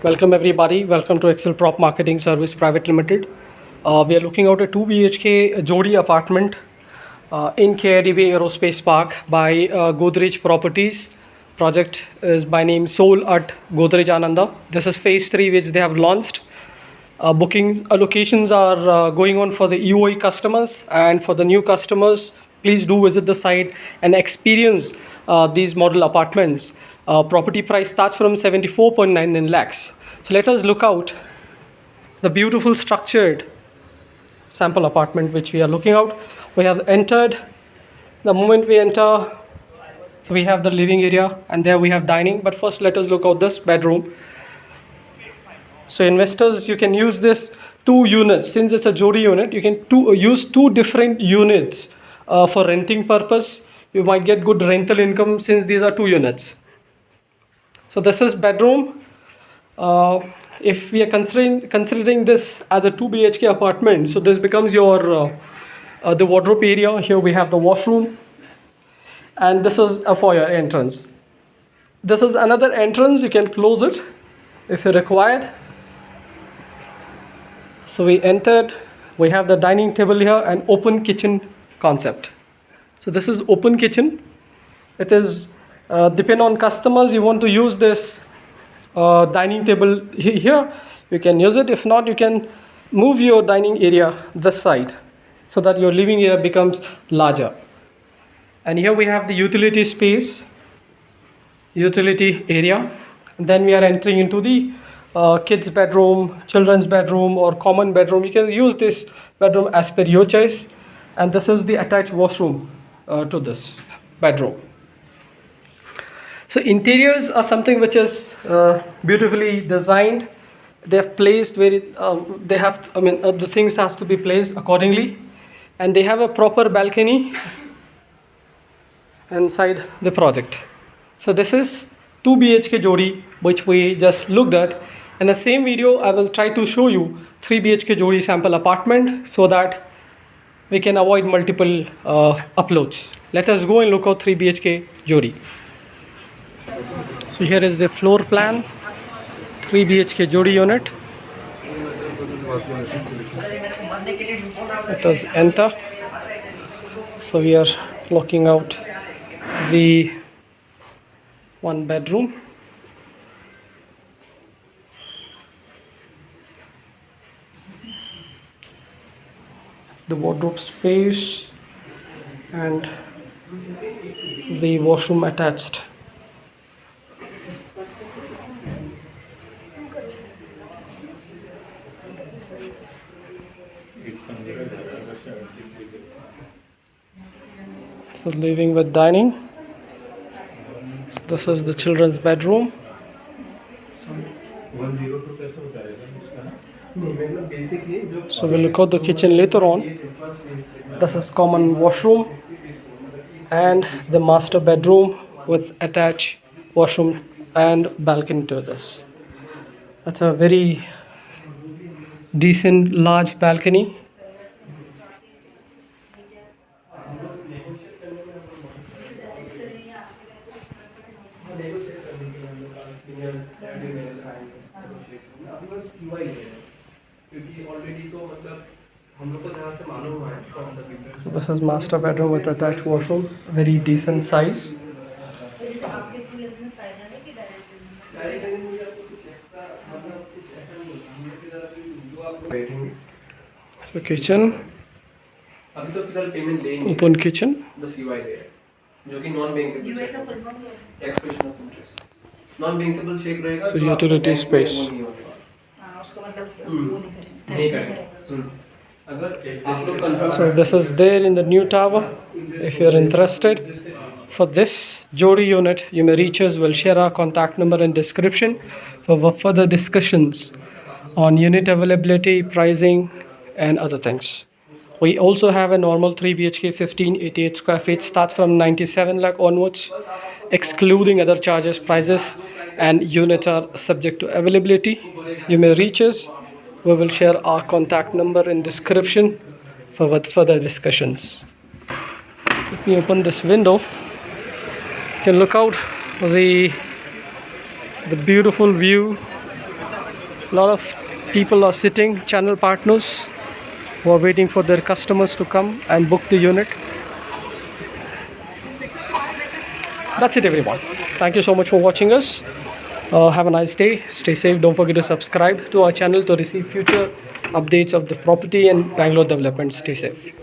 Welcome everybody. Welcome to HExcelprop Marketing Service Private Limited. We are looking at a 2 BHK Jodi Apartment in KIADB Aerospace Park by Godrej Properties. Project is by name Soul at Godrej Ananda. This is phase 3 which they have launched. Bookings allocations are going on for the EOI customers, and for the new customers, please do visit the site and experience these model apartments. Property price starts from 74.99 lakhs. So let us look out the beautiful structured sample apartment which we are looking out. We have entered. The moment we enter, so we have the living area, and there we have dining. But first let us look out this bedroom. So investors, you can use this 2 units. Since it's a Jodi unit, you can use 2 different units for renting purpose. You might get good rental income since these are 2 units. So this is bedroom. If we are considering this as a 2 BHK apartment, so this becomes your the wardrobe area. Here we have the washroom, and this is a foyer entrance. This is another entrance. You can close it if you required. So we entered. We have the dining table here and open kitchen concept. So this is open kitchen. It is depend on customers. You want to use this dining table here, you can use it. If not, you can move your dining area this side so that your living area becomes larger. And here we have the utility space, utility area. And then we are entering into the kids bedroom, children's bedroom, or common bedroom. You can use this bedroom as per your choice. And this is the attached washroom to this bedroom. So interiors are something which is beautifully designed. They have placed where they have, the things has to be placed accordingly. And they have a proper balcony inside the project. So this is 2 BHK Jodi, which we just looked at. In the same video, I will try to show you 3 BHK Jodi sample apartment so that we can avoid multiple uploads. Let us go and look at 3 BHK Jodi. So here is the floor plan, 3 BHK Jodi unit. Let us enter. So we are looking out the 1 bedroom. The wardrobe space and the washroom attached. So living with dining. So this is the children's bedroom. So we'll look at the kitchen later on. This is common washroom and the master bedroom with attached washroom and balcony to this. That's a very decent large balcony. So this is master bedroom with attached washroom, very decent size. So kitchen, open kitchen. So utility space. So this is there in the new tower. If you're interested for this Jodi unit, you may reach us. We'll share our contact number in description for further discussions on unit availability, pricing, and other things. We also have a normal 3 BHK 1588 square feet, starts from 97 lakh onwards, excluding other charges, prices, and units are subject to availability. You may reach us. We will share our contact number in description for further discussions. Let me open this window. You can look out the The beautiful view. A lot of people are sitting, channel partners who are waiting for their customers to come and book the unit. That's it, everyone. Thank you so much for watching us. Have a nice day. Stay safe. Don't forget to subscribe to our channel to receive future updates of the property and Bangalore development. Stay safe.